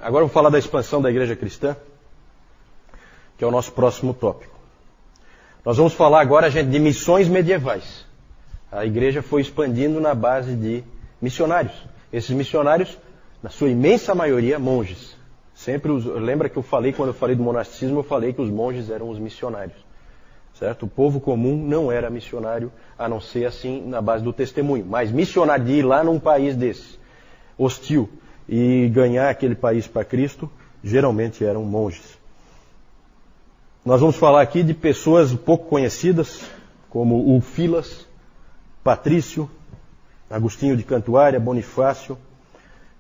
Agora eu vou falar da expansão da igreja cristã, que é o nosso próximo tópico. Nós vamos falar agora, gente, de missões medievais. A igreja foi expandindo na base de missionários. Esses missionários, na sua imensa maioria, monges. Lembra que quando eu falei do monasticismo, eu falei que os monges eram os missionários. Certo? O povo comum não era missionário, a não ser assim na base do testemunho. Mas missionário de ir lá num país desse, hostil, e ganhar aquele país para Cristo, geralmente eram monges. Nós vamos falar aqui de pessoas pouco conhecidas, como o Filas, Patrício, Agostinho de Cantuária, Bonifácio.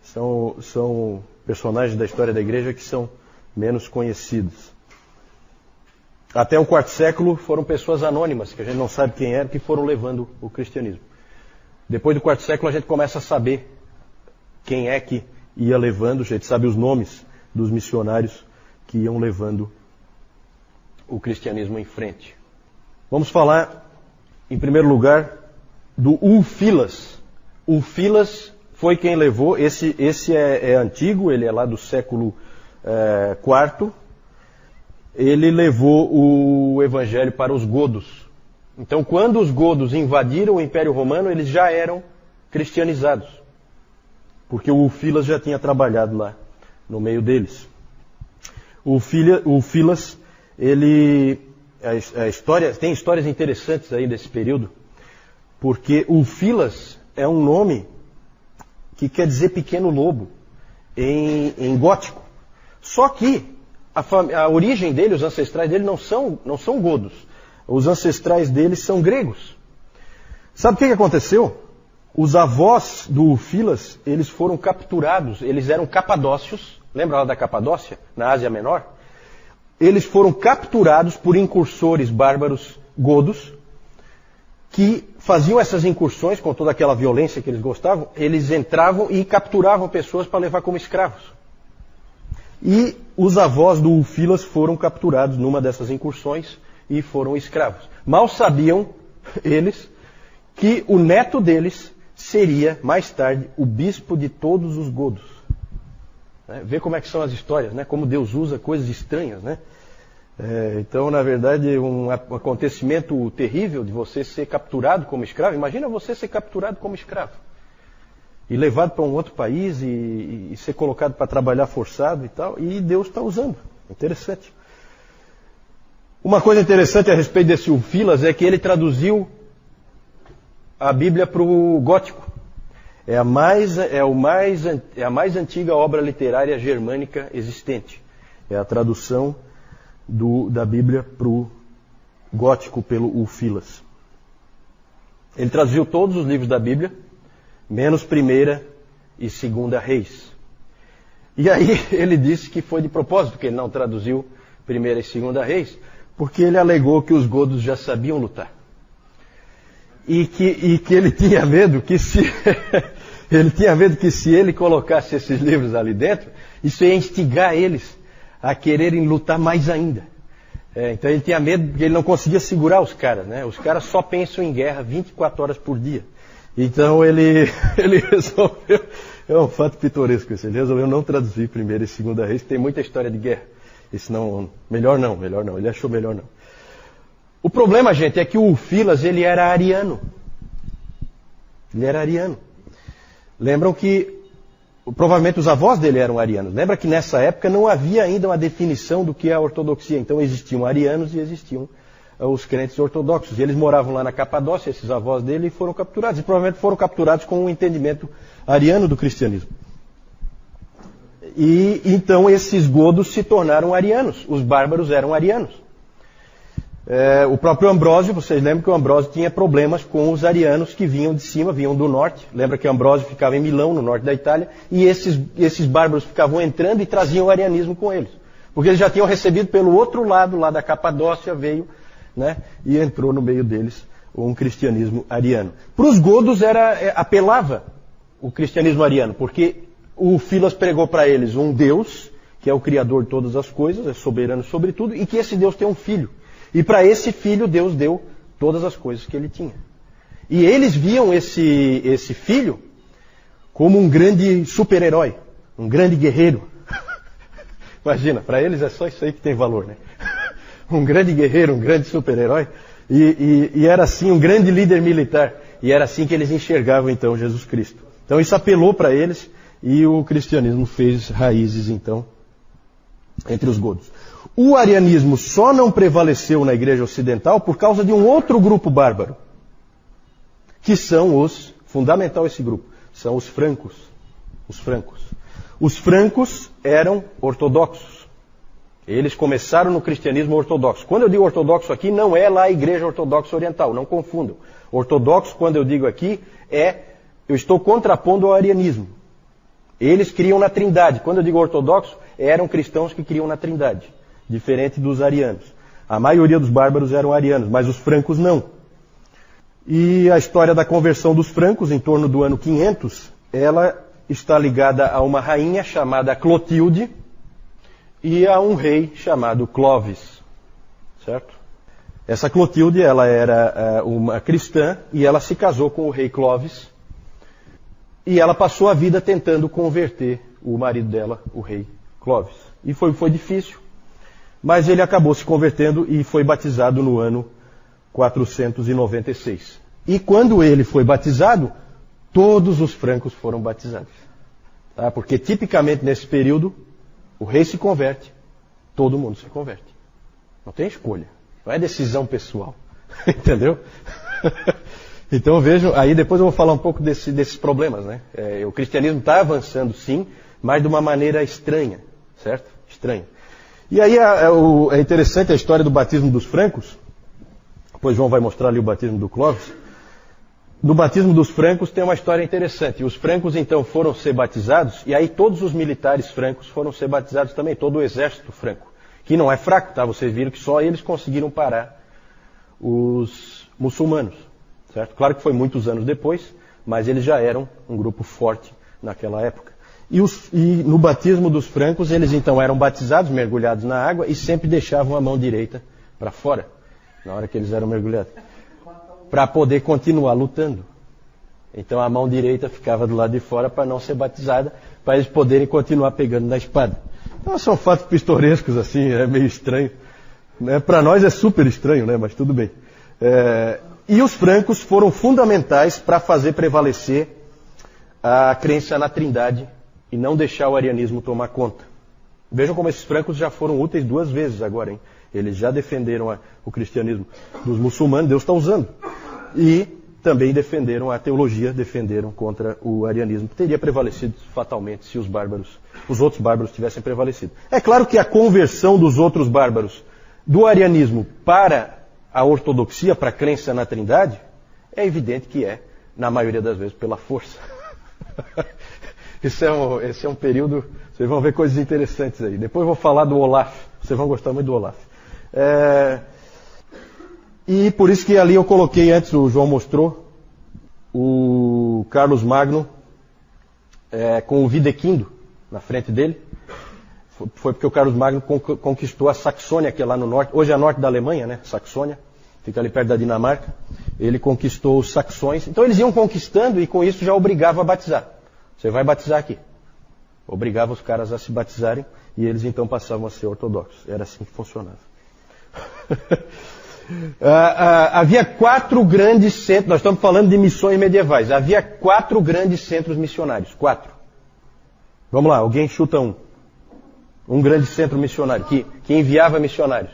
São personagens da história da igreja que são menos conhecidos. Até o quarto século foram pessoas anônimas, que a gente não sabe quem eram, que foram levando o cristianismo. Depois do quarto século a gente começa a saber quem é que ia levando, a gente sabe os nomes dos missionários que iam levando o cristianismo em frente. Vamos falar, em primeiro lugar, do Ulfilas. Ulfilas foi quem levou, esse é antigo, ele é lá do século IV. Ele levou o evangelho para os godos. Então, quando os godos invadiram o Império Romano, eles já eram cristianizados. Porque o Ulfilas já tinha trabalhado lá no meio deles. O Ulfilas, tem histórias interessantes aí desse período, porque Ulfilas é um nome que quer dizer pequeno lobo em gótico. Só que a origem dele, os ancestrais dele não são godos. Os ancestrais deles são gregos. Sabe o que aconteceu? Os avós do Ulfilas, eles foram capturados, eles eram capadócios, lembra lá da Capadócia, na Ásia Menor? Eles foram capturados por incursores bárbaros godos, que faziam essas incursões com toda aquela violência que eles gostavam, eles entravam e capturavam pessoas para levar como escravos. E os avós do Ulfilas foram capturados numa dessas incursões e foram escravos. Mal sabiam eles que o neto deles seria, mais tarde, o bispo de todos os godos. Vê como é que são as histórias, né? Como Deus usa coisas estranhas, né? Então, na verdade, um acontecimento terrível de você ser capturado como escravo. Imagina você ser capturado como escravo e levado para um outro país e ser colocado para trabalhar forçado e tal. E Deus está usando. Interessante. Uma coisa interessante a respeito desse Ulfilas é que ele traduziu a Bíblia para o gótico. É a mais antiga obra literária germânica existente. É a tradução da Bíblia para o gótico pelo Ulfilas. Ele traduziu todos os livros da Bíblia, menos 1ª e 2ª Reis. E aí ele disse que foi de propósito que ele não traduziu 1ª e 2ª Reis, porque ele alegou que os godos já sabiam lutar. E que ele tinha medo que se ele colocasse esses livros ali dentro, isso ia instigar eles a quererem lutar mais ainda. Então ele tinha medo porque ele não conseguia segurar os caras, né? Os caras só pensam em guerra 24 horas por dia. Então ele resolveu, é um fato pitoresco esse, ele resolveu não traduzir 1ª e 2ª Reis, que tem muita história de guerra. Isso não, melhor não, ele achou melhor não. O problema, gente, é que o Ulfilas, ele era ariano. Lembram que provavelmente os avós dele eram arianos. Lembra que nessa época não havia ainda uma definição do que é a ortodoxia. Então existiam arianos e existiam os crentes ortodoxos. E eles moravam lá na Capadócia, esses avós dele, e foram capturados. E provavelmente foram capturados com um entendimento ariano do cristianismo. E então esses godos se tornaram arianos. Os bárbaros eram arianos. O próprio Ambrósio, vocês lembram que o Ambrósio tinha problemas com os arianos que vinham de cima, vinham do norte. Lembra que o Ambrósio ficava em Milão, no norte da Itália, e esses bárbaros ficavam entrando e traziam o arianismo com eles. Porque eles já tinham recebido pelo outro lado, lá da Capadócia, veio, né, e entrou no meio deles um cristianismo ariano. Para os godos apelava o cristianismo ariano, porque o Filas pregou para eles um Deus, que é o Criador de todas as coisas, é soberano sobre tudo, e que esse Deus tem um filho. E para esse filho Deus deu todas as coisas que ele tinha. E eles viam esse filho como um grande super-herói, um grande guerreiro. Imagina, para eles é só isso aí que tem valor, né? Um grande guerreiro, um grande super-herói, e era assim, um grande líder militar. E era assim que eles enxergavam então Jesus Cristo. Então isso apelou para eles e o cristianismo fez raízes então entre os godos. O arianismo só não prevaleceu na igreja ocidental por causa de um outro grupo bárbaro, que são fundamental esse grupo, são os francos. Os francos. Os francos eram ortodoxos. Eles começaram no cristianismo ortodoxo. Quando eu digo ortodoxo aqui, não é lá a igreja ortodoxa oriental, não confundam. Ortodoxo, quando eu digo aqui, eu estou contrapondo ao arianismo. Eles criam na Trindade. Quando eu digo ortodoxo, eram cristãos que criam na Trindade, diferente dos arianos. A maioria dos bárbaros eram arianos, mas os francos não. E a história da conversão dos francos, em torno do ano 500, ela está ligada a uma rainha chamada Clotilde e a um rei chamado Clovis, certo? Essa Clotilde, ela era uma cristã e ela se casou com o rei Clovis e ela passou a vida tentando converter o marido dela, o rei Clovis. E foi difícil, mas ele acabou se convertendo e foi batizado no ano 496. E quando ele foi batizado, todos os francos foram batizados. Tá? Porque tipicamente nesse período, o rei se converte, todo mundo se converte. Não tem escolha, não é decisão pessoal. Entendeu? Então vejam, aí depois eu vou falar um pouco desses problemas, né? O cristianismo está avançando sim, mas de uma maneira estranha, certo? Estranha. E aí é interessante a história do batismo dos francos. Depois João vai mostrar ali o batismo do Clovis. No batismo dos francos tem uma história interessante. Os francos então foram ser batizados, e aí todos os militares francos foram ser batizados também, todo o exército franco. Que não é fraco, tá? Vocês viram que só eles conseguiram parar os muçulmanos, certo? Claro que foi muitos anos depois, mas eles já eram um grupo forte naquela época. E no batismo dos francos, eles então eram batizados, mergulhados na água, e sempre deixavam a mão direita para fora, na hora que eles eram mergulhados, para poder continuar lutando. Então a mão direita ficava do lado de fora para não ser batizada, para eles poderem continuar pegando na espada. Então são fatos pistorescos assim, é meio estranho. Né? Para nós é super estranho, né? Mas tudo bem. E os francos foram fundamentais para fazer prevalecer a crença na Trindade e não deixar o arianismo tomar conta. Vejam como esses francos já foram úteis 2 vezes agora, hein? Eles já defenderam o cristianismo dos muçulmanos, Deus está usando. E também defenderam a teologia, defenderam contra o arianismo, que teria prevalecido fatalmente se os outros bárbaros tivessem prevalecido. É claro que a conversão dos outros bárbaros do arianismo para a ortodoxia, para a crença na Trindade, é evidente que na maioria das vezes, pela força. Esse é um período, vocês vão ver coisas interessantes aí. Depois eu vou falar do Olaf, vocês vão gostar muito do Olaf. E por isso que ali eu coloquei antes, o João mostrou, o Carlos Magno com o Videquindo na frente dele. Foi porque o Carlos Magno conquistou a Saxônia, que é lá no norte, hoje é norte da Alemanha, né? Saxônia, fica ali perto da Dinamarca. Ele conquistou os saxões. Então eles iam conquistando e com isso já obrigava a batizar. Você vai batizar aqui. Obrigava os caras a se batizarem e eles então passavam a ser ortodoxos. Era assim que funcionava. Havia 4 grandes centros, nós estamos falando de missões medievais. Havia 4 grandes centros missionários. 4. Vamos lá, alguém chuta um. Um grande centro missionário que enviava missionários.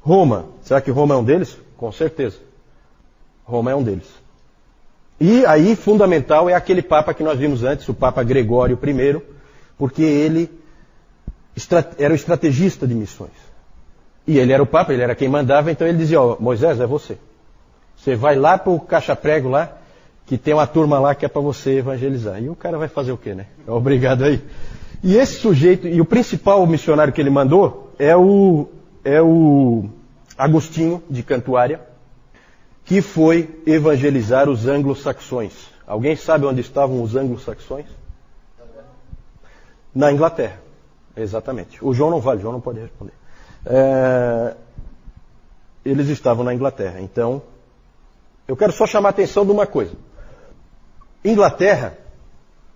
Roma. Será que Roma é um deles? Com certeza. Roma é um deles. E aí, fundamental, é aquele Papa que nós vimos antes, o Papa Gregório I, porque ele era o estrategista de missões. E ele era o Papa, ele era quem mandava, então ele dizia, Moisés, é você. Você vai lá para o caixa-prego lá, que tem uma turma lá que é para você evangelizar. E o cara vai fazer o quê, né? É obrigado aí. E esse sujeito, e o principal missionário que ele mandou é o Agostinho de Cantuária, que foi evangelizar os anglo-saxões. Alguém sabe onde estavam os anglo-saxões? Na Inglaterra, exatamente. O João não vale, o João não pode responder. Eles estavam na Inglaterra. Então, eu quero só chamar a atenção de uma coisa. Inglaterra,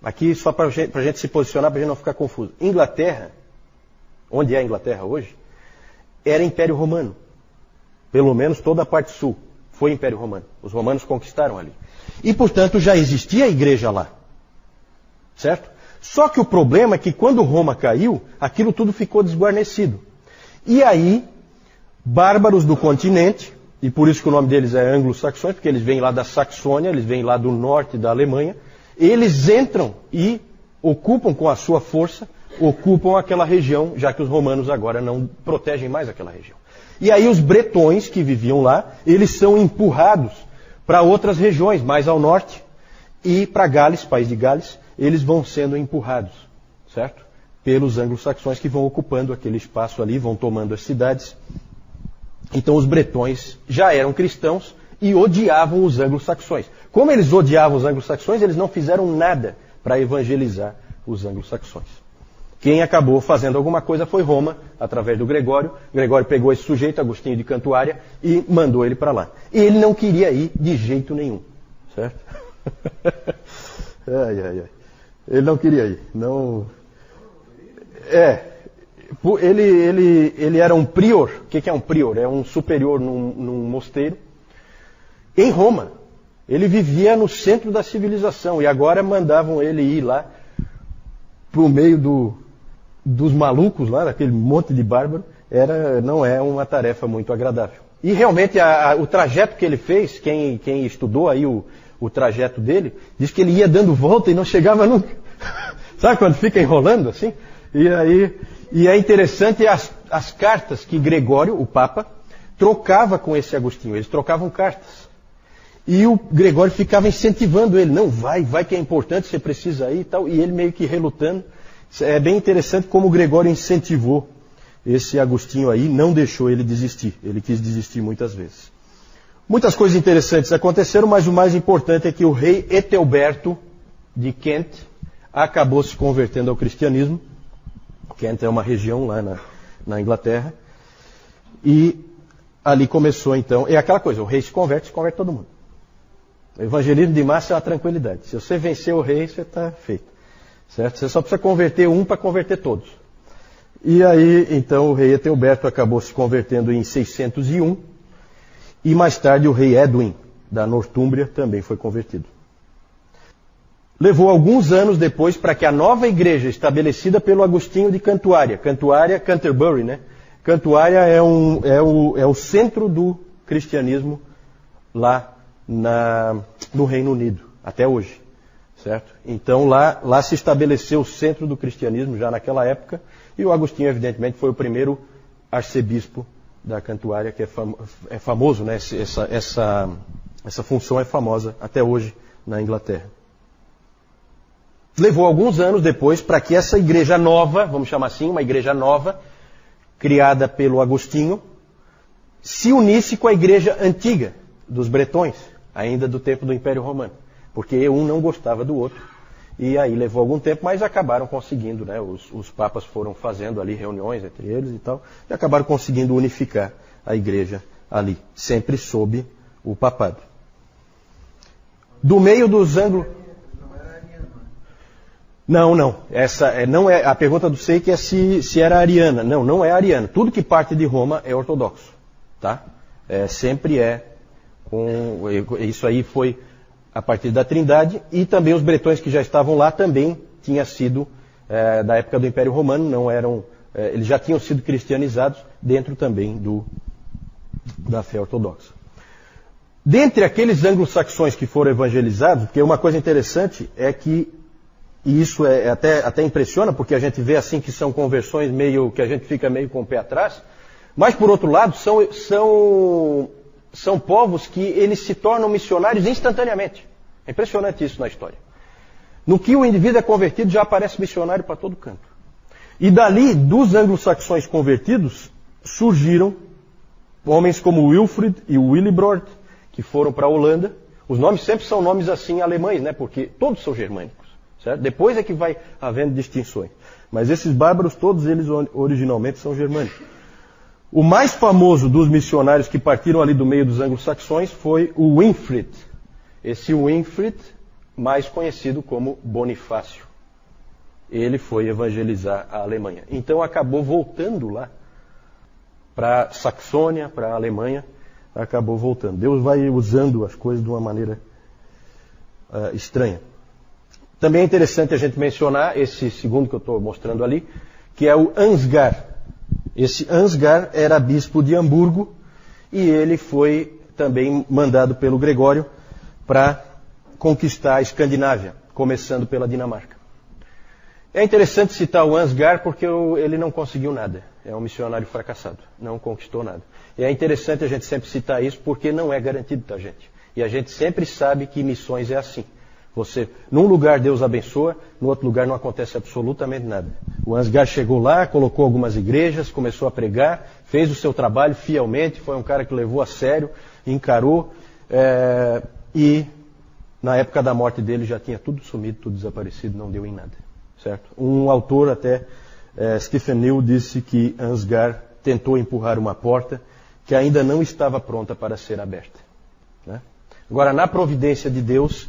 aqui só para a gente se posicionar, para a gente não ficar confuso. Inglaterra onde é a Inglaterra hoje, era Império Romano. Pelo menos toda a parte sul foi Império Romano. Os romanos conquistaram ali. E, portanto, já existia a igreja lá. Certo? Só que o problema é que quando Roma caiu, aquilo tudo ficou desguarnecido. E aí, bárbaros do continente, e por isso que o nome deles é anglo-saxões, porque eles vêm lá da Saxônia, eles vêm lá do norte da Alemanha, eles entram e ocupam com a sua força, ocupam aquela região, já que os romanos agora não protegem mais aquela região. E aí os bretões que viviam lá, eles são empurrados para outras regiões, mais ao norte, e para Gales, país de Gales, eles vão sendo empurrados, certo? Pelos anglo-saxões que vão ocupando aquele espaço ali, vão tomando as cidades. Então os bretões já eram cristãos e odiavam os anglo-saxões. Como eles odiavam os anglo-saxões, eles não fizeram nada para evangelizar os anglo-saxões. Quem acabou fazendo alguma coisa foi Roma, através do Gregório. Gregório pegou esse sujeito, Agostinho de Cantuária, e mandou ele para lá. E ele não queria ir de jeito nenhum, certo? Ele não queria ir. Não... Ele era um prior. O que é um prior? É um superior num mosteiro. Em Roma. Ele vivia no centro da civilização. E agora mandavam ele ir lá para o meio dos malucos, lá, daquele monte de bárbaro. Não é uma tarefa muito agradável. E realmente o trajeto que ele fez, quem estudou aí o trajeto dele, diz que ele ia dando volta e não chegava nunca. Sabe quando fica enrolando assim? E é interessante as cartas que Gregório, o Papa, trocava com esse Agostinho. Eles trocavam cartas. E o Gregório ficava incentivando ele. Não, vai que é importante, você precisa ir e tal. E ele meio que relutando. É bem interessante como o Gregório incentivou esse Agostinho aí, não deixou ele desistir. Ele quis desistir muitas vezes. Muitas coisas interessantes aconteceram, mas o mais importante é que o rei Etelberto de Kent acabou se convertendo ao cristianismo. Kent é uma região lá na Inglaterra. E ali começou então, é aquela coisa, o rei se converte todo mundo. O evangelismo de massa é uma tranquilidade. Se você vencer o rei, você está feito. Certo? Você só precisa converter um para converter todos. E aí, então, o rei Etelberto acabou se convertendo em 601. E mais tarde o rei Edwin, da Nortúmbria, também foi convertido. Levou alguns anos depois para que a nova igreja estabelecida pelo Agostinho de Cantuária, Canterbury, né? Cantuária é o centro do cristianismo lá no Reino Unido, até hoje, certo? Então lá se estabeleceu o centro do cristianismo já naquela época, e o Agostinho, evidentemente, foi o primeiro arcebispo da Cantuária, que é famoso, né? Essa função é famosa até hoje na Inglaterra. Levou alguns anos depois para que essa igreja nova, vamos chamar assim, uma igreja nova, criada pelo Agostinho, se unisse com a igreja antiga dos bretões, ainda do tempo do Império Romano. Porque um não gostava do outro. E aí levou algum tempo, mas acabaram conseguindo, né? Os papas foram fazendo ali reuniões entre eles e tal, e acabaram conseguindo unificar a igreja ali, sempre sob o papado. Do meio dos anglo... Não. Não é a pergunta do Seik é se era ariana. Não é ariana. Tudo que parte de Roma é ortodoxo, tá? Sempre isso aí foi a partir da Trindade, e também os bretões que já estavam lá também tinha sido da época do Império Romano, não eram, eles já tinham sido cristianizados dentro também da fé ortodoxa. Dentre aqueles anglo-saxões que foram evangelizados, porque uma coisa interessante é que, e isso até impressiona, porque a gente vê assim que são conversões meio que a gente fica meio com o pé atrás, mas por outro lado são povos que eles se tornam missionários instantaneamente. É impressionante isso na história. No que o indivíduo é convertido, já aparece missionário para todo canto. E dali, dos anglo-saxões convertidos, surgiram homens como Wilfrid e Willibrord, que foram para a Holanda. Os nomes sempre são nomes assim alemães, né? Porque todos são germânicos. Certo? Depois é que vai havendo distinções. Mas esses bárbaros, todos eles originalmente são germânicos. O mais famoso dos missionários que partiram ali do meio dos anglo-saxões foi o Winfrid. Esse Winfrid, mais conhecido como Bonifácio. ele foi evangelizar a Alemanha. Então acabou voltando lá para Saxônia, para a Alemanha, acabou voltando. Deus vai usando as coisas de uma maneira estranha. Também é interessante a gente mencionar esse segundo que eu estou mostrando ali, que é o Ansgar. Esse Ansgar era bispo de Hamburgo e ele foi também mandado pelo Gregório para conquistar a Escandinávia, começando pela Dinamarca. É interessante citar o Ansgar porque ele não conseguiu nada. É um missionário fracassado, não conquistou nada. E é interessante a gente sempre citar isso porque não é garantido, tá, gente? E a gente sempre sabe que missões é assim. Num lugar Deus abençoa, no outro lugar não acontece absolutamente nada. O Ansgar chegou lá, colocou algumas igrejas, começou a pregar, fez o seu trabalho fielmente, foi um cara que levou a sério, encarou, e na época da morte dele já tinha tudo sumido, tudo desaparecido, não deu em nada. Certo? Um autor até, Stephen New, disse que Ansgar tentou empurrar uma porta que ainda não estava pronta para ser aberta. Né? Agora, na providência de Deus,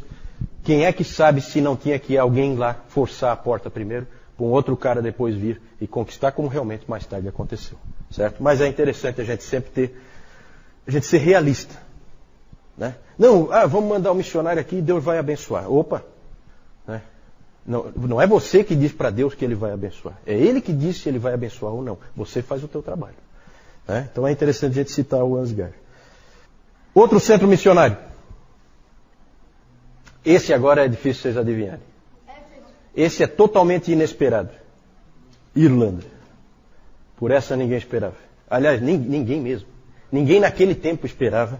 quem é que sabe se não tinha que alguém lá forçar a porta primeiro, para um outro cara depois vir e conquistar, como realmente mais tarde aconteceu. Certo? Mas é interessante a gente sempre ser realista. Né? Não, vamos mandar um missionário aqui e Deus vai abençoar. Opa! Né? Não é você que diz para Deus que Ele vai abençoar. É Ele que diz se Ele vai abençoar ou não. Você faz o teu trabalho. Né? Então é interessante a gente citar o Ansgar. Outro centro missionário. Esse agora é difícil vocês adivinharem. Esse é totalmente inesperado. Irlanda. Por essa ninguém esperava. Aliás, ninguém mesmo. Ninguém naquele tempo esperava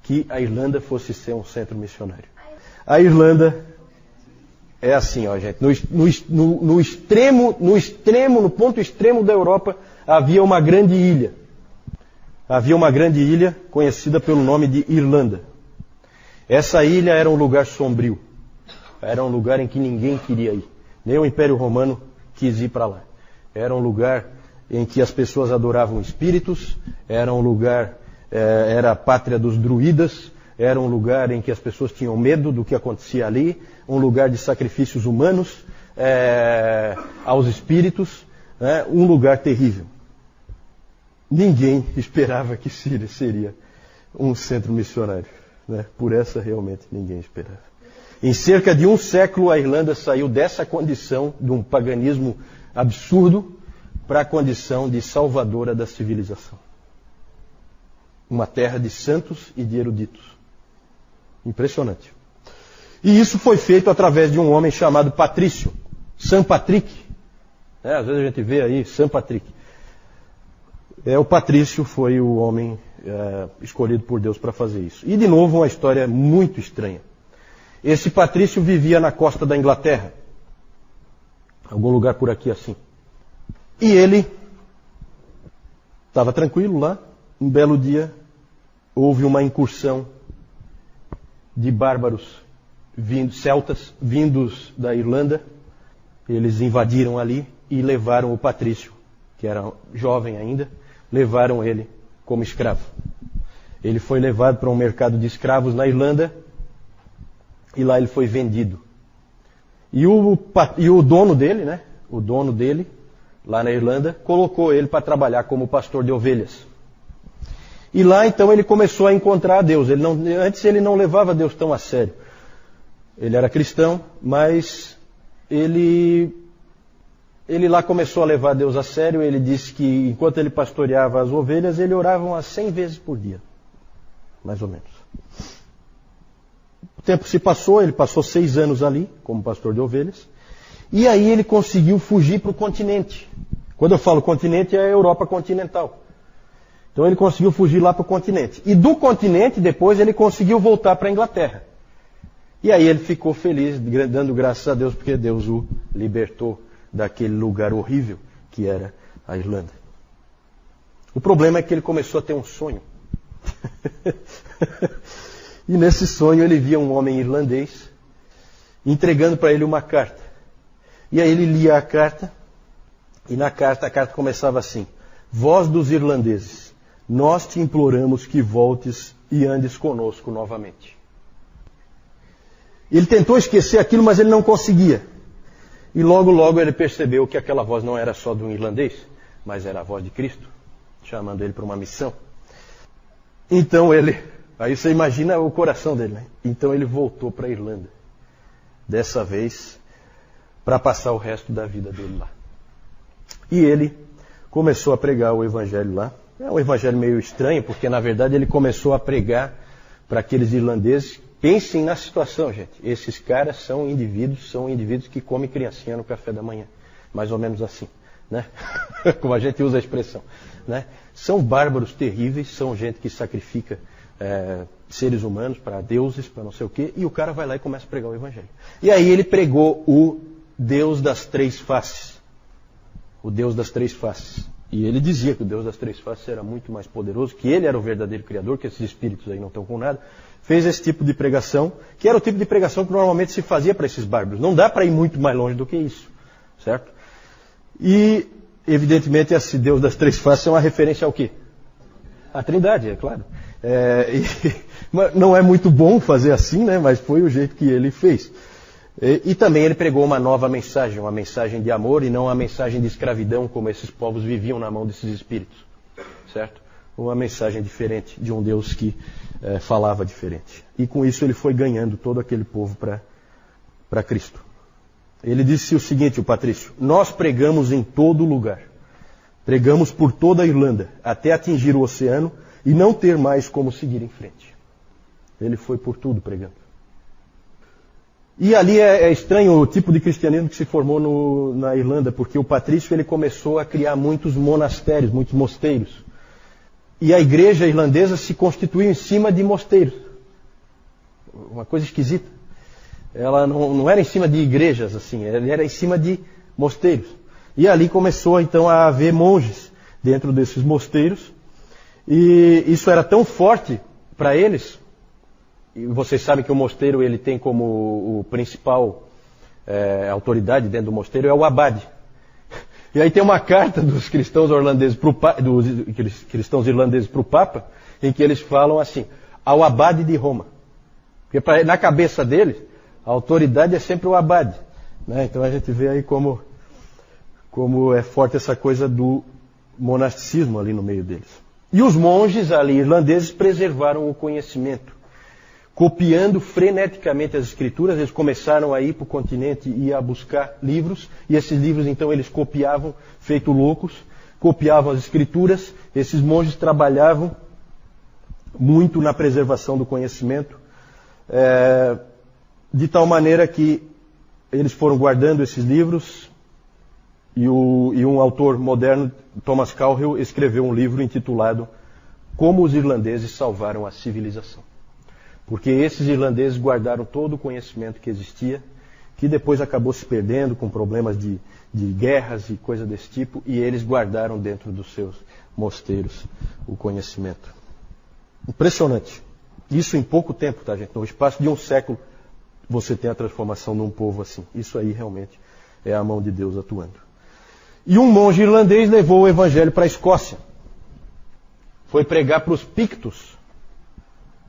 que a Irlanda fosse ser um centro missionário. A Irlanda é assim, ó, gente. No ponto extremo da Europa, havia uma grande ilha. Havia uma grande ilha conhecida pelo nome de Irlanda. Essa ilha era um lugar sombrio. Era um lugar em que ninguém queria ir. Nem o Império Romano quis ir para lá. Era um lugar em que as pessoas adoravam espíritos. Era um lugar, era a pátria dos druidas. Era um lugar em que as pessoas tinham medo do que acontecia ali. Um lugar de sacrifícios humanos aos espíritos. Um lugar terrível. Ninguém esperava que Síria seria um centro missionário. Né? Por essa realmente ninguém esperava. Em cerca de um século a Irlanda saiu dessa condição de um paganismo absurdo para a condição de salvadora da civilização. Uma terra de santos e de eruditos. Impressionante. E isso foi feito através de um homem chamado Patrício, São Patrick. Às vezes a gente vê aí São Patrick. O Patrício foi o homem escolhido por Deus para fazer isso. E de novo uma história muito estranha. Esse Patrício vivia na costa da Inglaterra. Algum lugar por aqui assim. E ele estava tranquilo lá. Um belo dia houve uma incursão de bárbaros celtas vindos da Irlanda. Eles invadiram ali e levaram o Patrício, que era jovem ainda, levaram ele como escravo. Ele foi levado para um mercado de escravos na Irlanda e lá ele foi vendido. E o dono dele, né? O dono dele, lá na Irlanda, colocou ele para trabalhar como pastor de ovelhas. E lá então ele começou a encontrar a Deus. Antes ele não levava Deus tão a sério. Ele era cristão, mas ele lá começou a levar Deus a sério. Ele disse que enquanto ele pastoreava as ovelhas, ele orava umas 100 vezes por dia. Mais ou menos. O tempo se passou, ele passou 6 anos ali, como pastor de ovelhas. E aí ele conseguiu fugir para o continente. Quando eu falo continente, é a Europa continental. Então ele conseguiu fugir lá para o continente. E do continente, depois, ele conseguiu voltar para a Inglaterra. E aí ele ficou feliz, dando graças a Deus, porque Deus o libertou daquele lugar horrível que era a Irlanda. O problema é que ele começou a ter um sonho. E nesse sonho ele via um homem irlandês entregando para ele uma carta. E aí ele lia a carta, e na carta a carta começava assim: Vós dos irlandeses, nós te imploramos que voltes e andes conosco novamente. Ele tentou esquecer aquilo, mas ele não conseguia. E logo, logo ele percebeu que aquela voz não era só de um irlandês, mas era a voz de Cristo, chamando ele para uma missão. Então aí você imagina o coração dele, né? Então ele voltou para a Irlanda, dessa vez para passar o resto da vida dele lá. E ele começou a pregar o evangelho lá. É um evangelho meio estranho, porque na verdade ele começou a pregar para aqueles irlandeses. Pensem na situação, gente. Esses caras são indivíduos que comem criancinha no café da manhã. Mais ou menos assim, né? Como a gente usa a expressão, né? São bárbaros terríveis, são gente que sacrifica seres humanos para deuses, para não sei o quê, e o cara vai lá e começa a pregar o evangelho. E aí ele pregou o Deus das três faces. O Deus das três faces. E ele dizia que o Deus das três faces era muito mais poderoso, que ele era o verdadeiro Criador, que esses espíritos aí não estão com nada. Fez esse tipo de pregação, que era o tipo de pregação que normalmente se fazia para esses bárbaros. Não dá para ir muito mais longe do que isso, certo? E, evidentemente, esse Deus das três faces é uma referência ao quê? À Trindade, é claro. Não é muito bom fazer assim, né? Mas foi o jeito que ele fez. E também ele pregou uma nova mensagem, uma mensagem de amor e não uma mensagem de escravidão, como esses povos viviam na mão desses espíritos, certo? Uma mensagem diferente de um Deus que falava diferente. E com isso ele foi ganhando todo aquele povo para Cristo. Ele disse o seguinte, o Patrício: nós pregamos em todo lugar. Pregamos por toda a Irlanda, até atingir o oceano e não ter mais como seguir em frente. Ele foi por tudo pregando. E ali é estranho o tipo de cristianismo que se formou na Irlanda, porque o Patrício ele começou a criar muitos monastérios, muitos mosteiros. E a igreja irlandesa se constituiu em cima de mosteiros. Uma coisa esquisita. Ela não era em cima de igrejas, assim, ela era em cima de mosteiros. E ali começou então a haver monges dentro desses mosteiros. E isso era tão forte para eles. E vocês sabem que o mosteiro ele tem como o principal autoridade dentro do mosteiro é o abade. E aí tem uma carta dos cristãos irlandeses para o Papa, em que eles falam assim: ao abade de Roma. Porque na cabeça deles, a autoridade é sempre o abade, né? Então a gente vê aí como é forte essa coisa do monasticismo ali no meio deles. E os monges ali irlandeses preservaram o conhecimento. Copiando freneticamente as escrituras, eles começaram a ir para o continente e a buscar livros, e esses livros então eles copiavam, feito loucos, copiavam as escrituras. Esses monges trabalhavam muito na preservação do conhecimento, de tal maneira que eles foram guardando esses livros, e um autor moderno, Thomas Cowhill, escreveu um livro intitulado Como os Irlandeses Salvaram a Civilização. Porque esses irlandeses guardaram todo o conhecimento que existia, que depois acabou se perdendo com problemas de guerras e coisa desse tipo, e eles guardaram dentro dos seus mosteiros o conhecimento. Impressionante. Isso em pouco tempo, tá, gente? No espaço de um século, você tem a transformação de um povo assim. Isso aí realmente é a mão de Deus atuando. E um monge irlandês levou o evangelho para a Escócia. Foi pregar para os Pictos.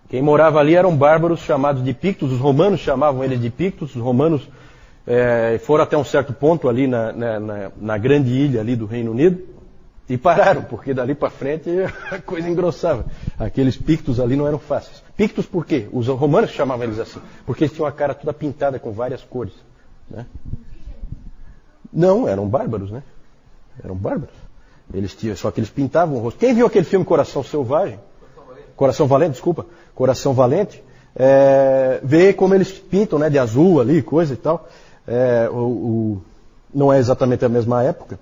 Quem morava ali eram bárbaros chamados de Pictos, os romanos chamavam eles de Pictos, os romanos foram até um certo ponto ali na grande ilha ali do Reino Unido e pararam, porque dali para frente a coisa engrossava. Aqueles Pictos ali não eram fáceis. Pictos por quê? Os romanos chamavam eles assim, porque eles tinham a cara toda pintada com várias cores, né? Não, eram bárbaros, né? Eram bárbaros. Só que eles pintavam o rosto. Quem viu aquele filme Coração Selvagem? Coração Valente, desculpa. Coração Valente, vê como eles pintam, né, de azul ali, coisa e tal. Não é exatamente a mesma época,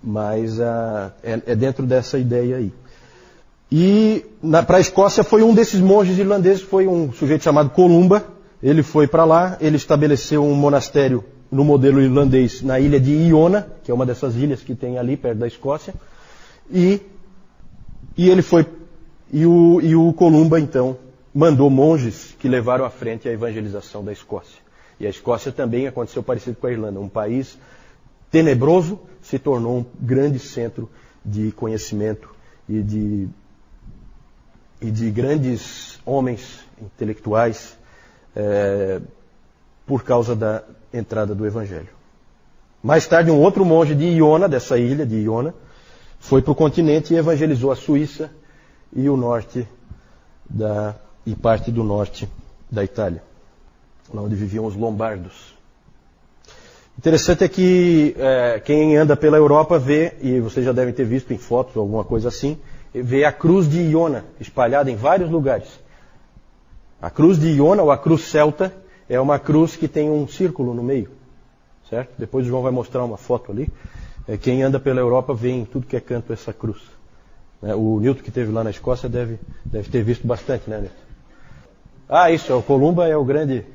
mas é dentro dessa ideia aí. E para a Escócia foi um desses monges irlandeses, foi um sujeito chamado Columba. Ele foi para lá, ele estabeleceu um monastério no modelo irlandês na ilha de Iona, que é uma dessas ilhas que tem ali perto da Escócia. E ele foi... E o Columba, então, mandou monges que levaram à frente a evangelização da Escócia. E a Escócia também aconteceu parecido com a Irlanda. Um país tenebroso se tornou um grande centro de conhecimento e de grandes homens intelectuais por causa da entrada do Evangelho. Mais tarde, um outro monge de Iona, dessa ilha de Iona, foi para o continente e evangelizou a Suíça e o norte e parte do norte da Itália, lá onde viviam os lombardos. Interessante é que quem anda pela Europa vê, e vocês já devem ter visto em fotos ou alguma coisa assim, vê a cruz de Iona espalhada em vários lugares. A cruz de Iona, ou a cruz celta, é uma cruz que tem um círculo no meio, certo? Depois o João vai mostrar uma foto ali. Quem anda pela Europa vê em tudo que é canto essa cruz. O Newton, que esteve lá na Escócia, deve ter visto bastante, né, Newton? Isso, o Columba é o grande...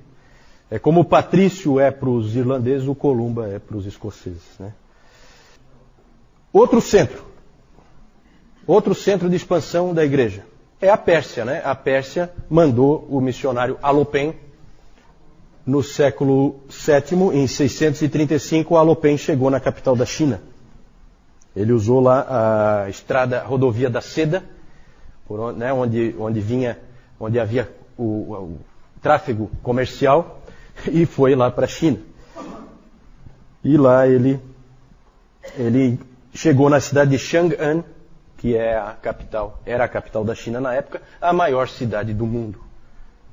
É como o Patrício é para os irlandeses, o Columba é para os escoceses, né? Outro centro de expansão da igreja é a Pérsia, né? A Pérsia mandou o missionário Alopen no século VII, em 635, Alopen chegou na capital da China. Ele usou lá a rodovia da Seda, onde havia o tráfego comercial, e foi lá para a China. E lá ele chegou na cidade de Chang'an, que era a capital da China na época, a maior cidade do mundo.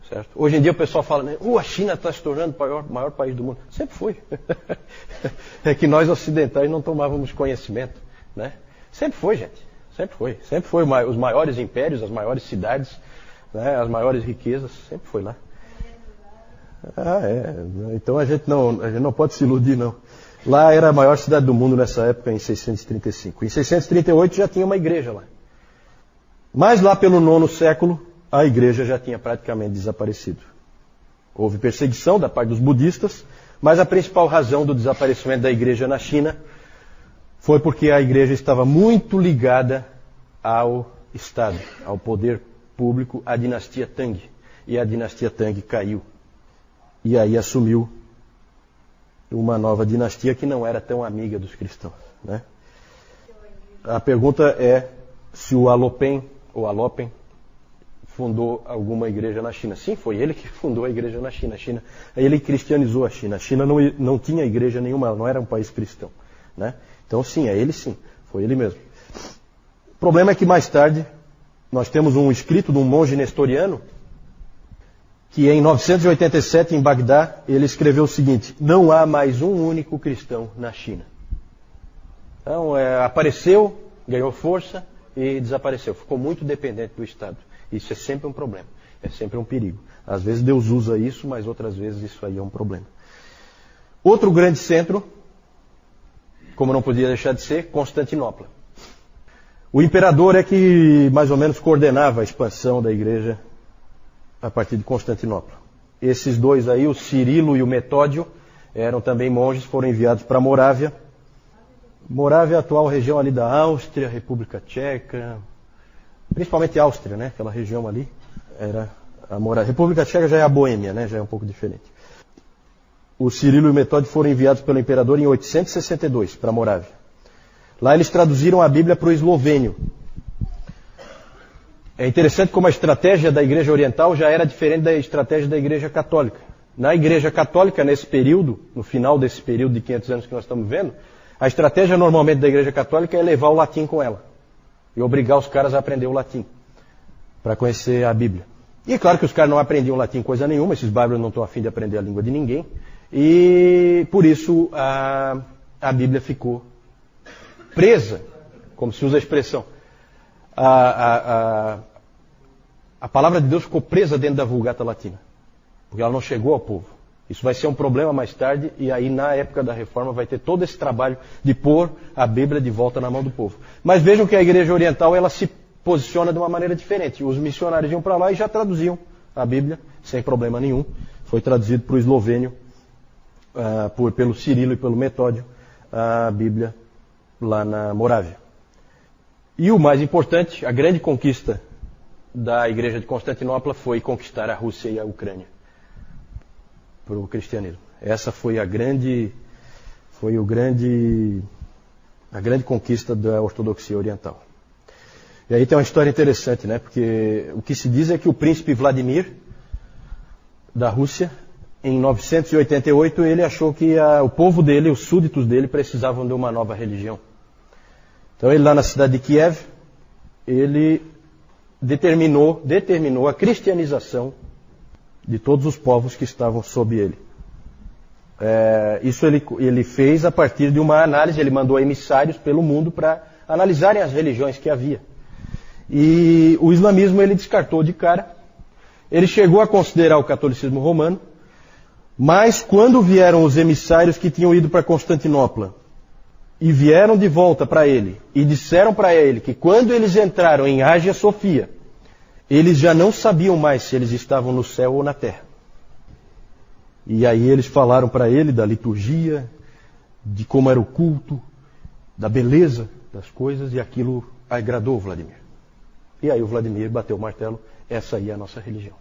Certo? Hoje em dia o pessoal fala, né, a China está se tornando o maior país do mundo. Sempre foi. É que nós ocidentais não tomávamos conhecimento, né? Sempre foi, gente. Sempre foi. Sempre foi os maiores impérios, as maiores cidades, né, as maiores riquezas, sempre foi lá. Então a gente não pode se iludir, não. Lá era a maior cidade do mundo nessa época, em 635. Em 638 já tinha uma igreja lá. Mas lá pelo 9º século, a igreja já tinha praticamente desaparecido. Houve perseguição da parte dos budistas, mas a principal razão do desaparecimento da igreja na China foi porque a igreja estava muito ligada ao Estado, ao poder público, à dinastia Tang. E a dinastia Tang caiu. E aí assumiu uma nova dinastia que não era tão amiga dos cristãos, né? A pergunta é se o Alopen fundou alguma igreja na China. Sim, foi ele que fundou a igreja na China. Ele cristianizou a China. A China não tinha igreja nenhuma, não era um país cristão, né? Então sim, foi ele mesmo. O problema é que mais tarde nós temos um escrito de um monge nestoriano que em 987, em Bagdá, ele escreveu o seguinte: não há mais um único cristão na China. Então, apareceu, ganhou força e desapareceu. Ficou muito dependente do Estado. Isso é sempre um problema, é sempre um perigo. Às vezes Deus usa isso, mas outras vezes isso aí é um problema. Outro grande centro, como não podia deixar de ser, Constantinopla. O imperador é que mais ou menos coordenava a expansão da igreja a partir de Constantinopla. Esses dois aí, o Cirilo e o Metódio, eram também monges, foram enviados para Morávia. Morávia é a atual região ali da Áustria, República Tcheca, principalmente Áustria, né? Aquela região ali era a Morávia. República Tcheca já é a Boêmia, né? Já é um pouco diferente. O Cirilo e o Metódio foram enviados pelo imperador em 862 para Morávia. Lá eles traduziram a Bíblia para o eslovênio. É interessante como a estratégia da Igreja Oriental já era diferente da estratégia da Igreja Católica. Na Igreja Católica, nesse período, no final desse período de 500 anos que nós estamos vendo, a estratégia normalmente da Igreja Católica é levar o latim com ela. E obrigar os caras a aprender o latim, para conhecer a Bíblia. E é claro que os caras não aprendiam latim coisa nenhuma, esses bárbaros não estão a fim de aprender a língua de ninguém. E por isso a Bíblia ficou presa, como se usa a expressão. A palavra de Deus ficou presa dentro da Vulgata Latina, porque ela não chegou ao povo. Isso vai ser um problema mais tarde, e aí na época da Reforma vai ter todo esse trabalho de pôr a Bíblia de volta na mão do povo. Mas vejam que a Igreja Oriental ela se posiciona de uma maneira diferente. Os missionários iam para lá e já traduziam a Bíblia, sem problema nenhum. Foi traduzido para o eslovênio, pelo Cirilo e pelo Metódio, a Bíblia lá na Morávia. E o mais importante, a grande conquista da Igreja de Constantinopla foi conquistar a Rússia e a Ucrânia para o cristianismo. Essa foi a grande conquista da ortodoxia oriental. E aí tem uma história interessante, né? Porque o que se diz é que o príncipe Vladimir da Rússia em 988, ele achou que o povo dele, os súditos dele, precisavam de uma nova religião. Então ele lá na cidade de Kiev, ele determinou a cristianização de todos os povos que estavam sob ele. Isso ele fez a partir de uma análise, ele mandou emissários pelo mundo para analisarem as religiões que havia. E o islamismo ele descartou de cara. Ele chegou a considerar o catolicismo romano, mas quando vieram os emissários que tinham ido para Constantinopla e vieram de volta para ele e disseram para ele que quando eles entraram em Ágia Sofia, eles já não sabiam mais se eles estavam no céu ou na terra. E aí eles falaram para ele da liturgia, de como era o culto, da beleza das coisas, e aquilo agradou o Vladimir. E aí o Vladimir bateu o martelo, essa aí é a nossa religião.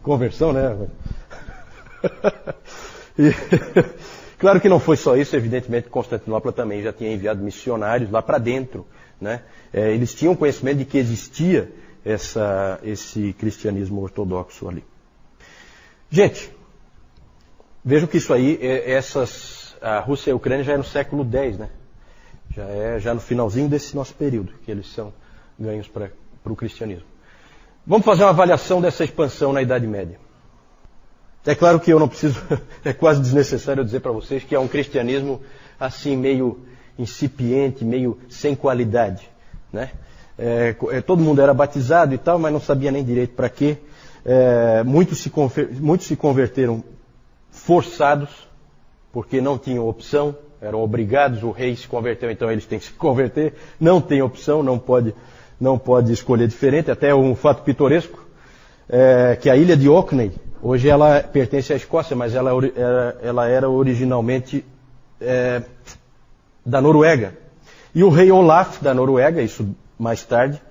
Conversão, né? Claro que não foi só isso, evidentemente Constantinopla também já tinha enviado missionários lá para dentro, né? Eles tinham conhecimento de que existia esse cristianismo ortodoxo ali. Gente, vejam que isso aí, a Rússia e a Ucrânia já é no século X, né? Já no finalzinho desse nosso período, que eles são ganhos para o cristianismo. Vamos fazer uma avaliação dessa expansão na Idade Média. É claro que eu não preciso, é quase desnecessário eu dizer para vocês que é um cristianismo assim meio incipiente, meio sem qualidade, né? Todo mundo era batizado e tal, mas não sabia nem direito para quê. Muitos se converteram forçados, porque não tinham opção, eram obrigados, o rei se converteu, então eles têm que se converter, não tem opção, não pode escolher diferente. Até um fato pitoresco, que a ilha de Orkney, hoje ela pertence à Escócia, mas ela era originalmente da Noruega. E o rei Olaf da Noruega, isso mais tarde,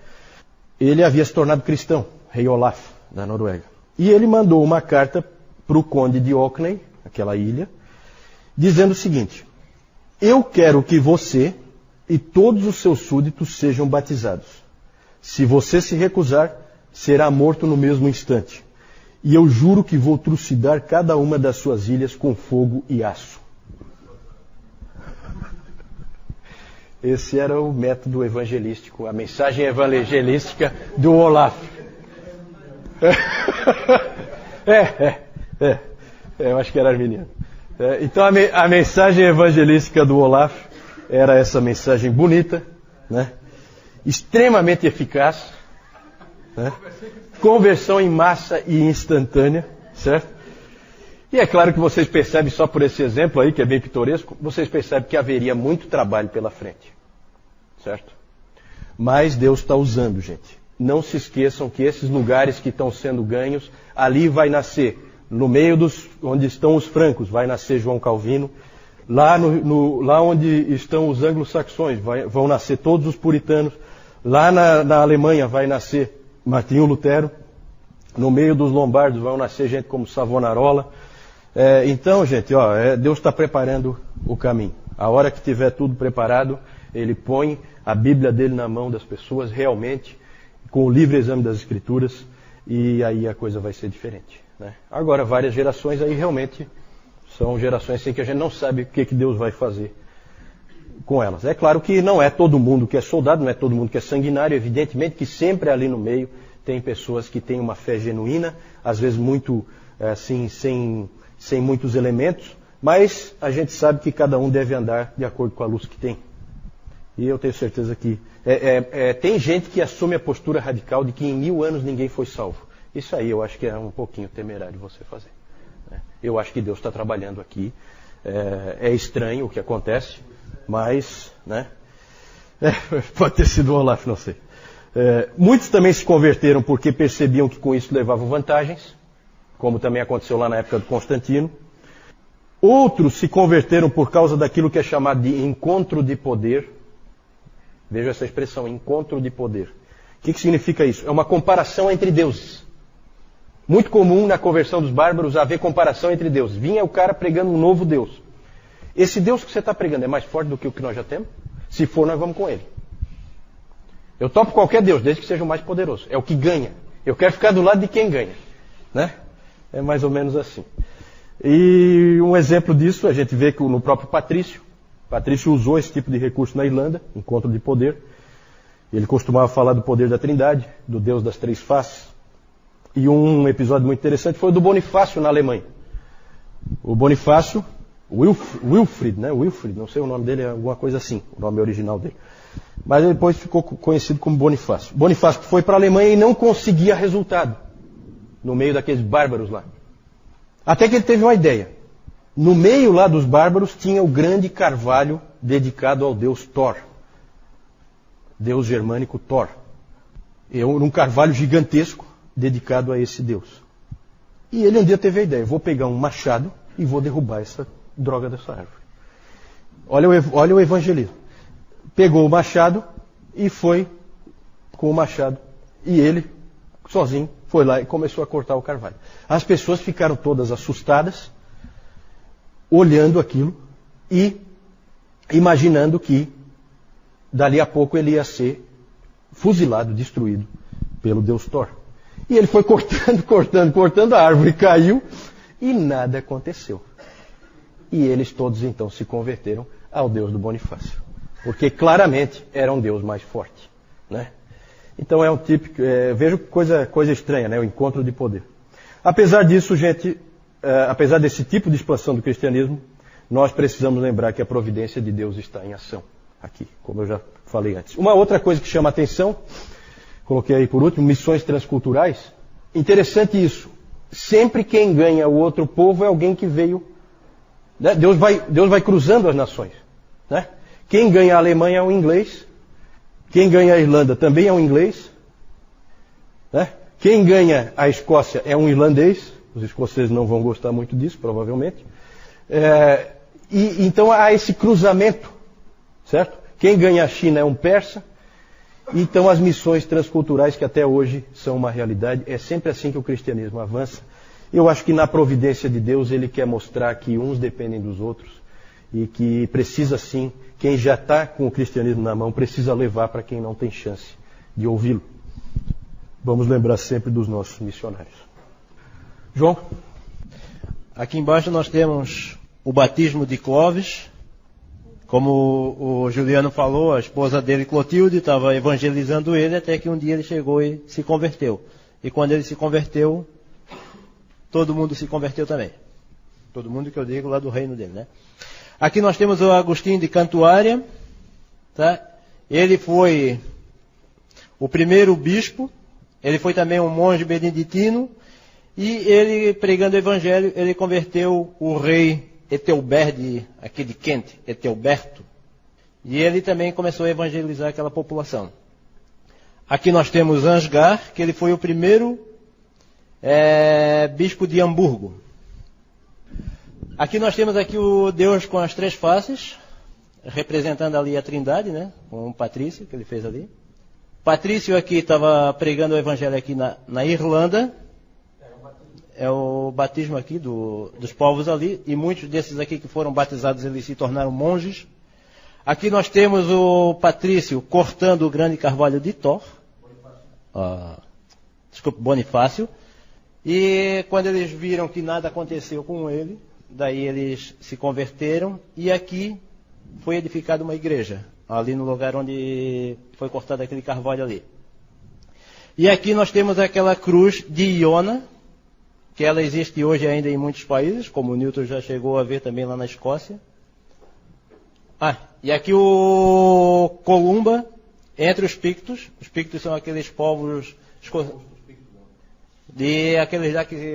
ele havia se tornado cristão, rei Olaf da Noruega. E ele mandou uma carta para o conde de Orkney, aquela ilha, dizendo o seguinte: eu quero que você e todos os seus súditos sejam batizados. Se você se recusar, será morto no mesmo instante. E eu juro que vou trucidar cada uma das suas ilhas com fogo e aço. Esse era o método evangelístico, a mensagem evangelística do Olaf. Eu acho que era arminiano. Então a mensagem evangelística do Olaf era essa mensagem bonita, né? Extremamente eficaz, né? Conversão em massa e instantânea, certo? E é claro que vocês percebem, só por esse exemplo aí, que é bem pitoresco, vocês percebem que haveria muito trabalho pela frente, certo? Mas Deus está usando, gente. Não se esqueçam que esses lugares que estão sendo ganhos, ali vai nascer, no meio onde estão os francos, vai nascer João Calvino. Lá onde estão os anglo-saxões, vão nascer todos os puritanos. Lá na Alemanha vai nascer Martinho Lutero. No meio dos lombardos vão nascer gente como Savonarola. Então, gente, Deus está preparando o caminho. A hora que tiver tudo preparado, Ele põe a Bíblia dele na mão das pessoas realmente, com o livre exame das Escrituras, e aí a coisa vai ser diferente, né? Agora, várias gerações aí realmente são gerações assim que a gente não sabe o que Deus vai fazer com elas. É claro que não é todo mundo que é soldado, não é todo mundo que é sanguinário, evidentemente que sempre ali no meio tem pessoas que têm uma fé genuína, às vezes muito assim, sem muitos elementos, mas a gente sabe que cada um deve andar de acordo com a luz que tem. E eu tenho certeza que tem gente que assume a postura radical de que em 1000 anos ninguém foi salvo. Isso aí eu acho que é um pouquinho temerário você fazer, né? Eu acho que Deus está trabalhando aqui. É estranho o que acontece, mas, né? Pode ter sido o Olaf, não sei. Muitos também se converteram porque percebiam que com isso levavam vantagens, como também aconteceu lá na época do Constantino. Outros se converteram por causa daquilo que é chamado de encontro de poder. Veja essa expressão, encontro de poder. O que significa isso? É uma comparação entre deuses. Muito comum na conversão dos bárbaros haver comparação entre deuses. Vinha o cara pregando um novo Deus. Esse Deus que você está pregando é mais forte do que o que nós já temos? Se for, nós vamos com ele. Eu topo qualquer Deus, desde que seja o mais poderoso. É o que ganha. Eu quero ficar do lado de quem ganha, né? É mais ou menos assim. E um exemplo disso a gente vê que no próprio Patrício. Patrício usou esse tipo de recurso na Irlanda, encontro de poder. Ele costumava falar do poder da Trindade, do Deus das três faces. E um episódio muito interessante foi o do Bonifácio na Alemanha. O Bonifácio, Wilfrid, né? Wilfrid, não sei o nome dele, é alguma coisa assim, o nome original dele. Mas ele depois ficou conhecido como Bonifácio. Bonifácio foi para a Alemanha e não conseguia resultado no meio daqueles bárbaros lá. Até que ele teve uma ideia. No meio lá dos bárbaros tinha o grande carvalho dedicado ao deus Thor. Deus germânico Thor. Um carvalho gigantesco dedicado a esse deus. E ele um dia teve a ideia, vou pegar um machado e vou derrubar essa droga dessa árvore. Olha o evangelismo. Pegou o machado e foi com o machado. E ele, sozinho, foi lá e começou a cortar o carvalho. As pessoas ficaram todas assustadas, olhando aquilo e imaginando que dali a pouco ele ia ser fuzilado, destruído pelo deus Thor. E ele foi cortando, a árvore caiu e nada aconteceu. E eles todos então se converteram ao Deus do Bonifácio. Porque claramente era um Deus mais forte. Né? Então é um típico, vejo coisa estranha, né? O encontro de poder. Apesar disso, gente, apesar desse tipo de expansão do cristianismo, nós precisamos lembrar que a providência de Deus está em ação aqui, como eu já falei antes. Uma outra coisa que chama a atenção, coloquei aí por último, missões transculturais. Interessante isso. Sempre quem ganha o outro povo é alguém que veio. Né? Deus vai cruzando as nações. Né? Quem ganha a Alemanha é um inglês. Quem ganha a Irlanda também é um inglês. Né? Quem ganha a Escócia é um irlandês. Os escoceses não vão gostar muito disso, provavelmente. Então há esse cruzamento. Certo? Quem ganha a China é um persa. Então as missões transculturais que até hoje são uma realidade, é sempre assim que o cristianismo avança. Eu acho que na providência de Deus ele quer mostrar que uns dependem dos outros e que precisa sim, quem já está com o cristianismo na mão, precisa levar para quem não tem chance de ouvi-lo. Vamos lembrar sempre dos nossos missionários. João? Aqui embaixo nós temos o batismo de Clovis. Como o Juliano falou, a esposa dele, Clotilde, estava evangelizando ele até que um dia ele chegou e se converteu. E quando ele se converteu, todo mundo se converteu também. Todo mundo que eu digo lá do reino dele, né? Aqui nós temos o Agostinho de Cantuária, tá? Ele foi o primeiro bispo, ele foi também um monge beneditino, e ele, pregando o evangelho, ele converteu o rei Ethelbert, aqui de Kent, Ethelberto, e ele também começou a evangelizar aquela população. Aqui nós temos Ansgar, que ele foi o primeiro bispo de Hamburgo. Aqui nós temos aqui o Deus com as três faces, representando ali a Trindade, né? Com o Patrício, que ele fez ali. Patrício aqui estava pregando o evangelho aqui na Irlanda. É o batismo aqui dos povos ali, e muitos desses aqui que foram batizados, eles se tornaram monges. Aqui nós temos o Patrício cortando o grande carvalho de Thor. Bonifácio. E quando eles viram que nada aconteceu com ele, daí eles se converteram, e aqui foi edificada uma igreja, ali no lugar onde foi cortado aquele carvalho ali. E aqui nós temos aquela cruz de Iona, que ela existe hoje ainda em muitos países, como o Newton já chegou a ver também lá na Escócia. E aqui o Columba, entre os Pictos. Os Pictos são aqueles povos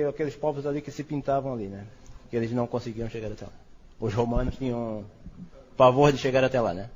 aqueles povos ali que se pintavam ali, né? Que eles não conseguiam chegar até lá. Os romanos tinham pavor de chegar até lá, né?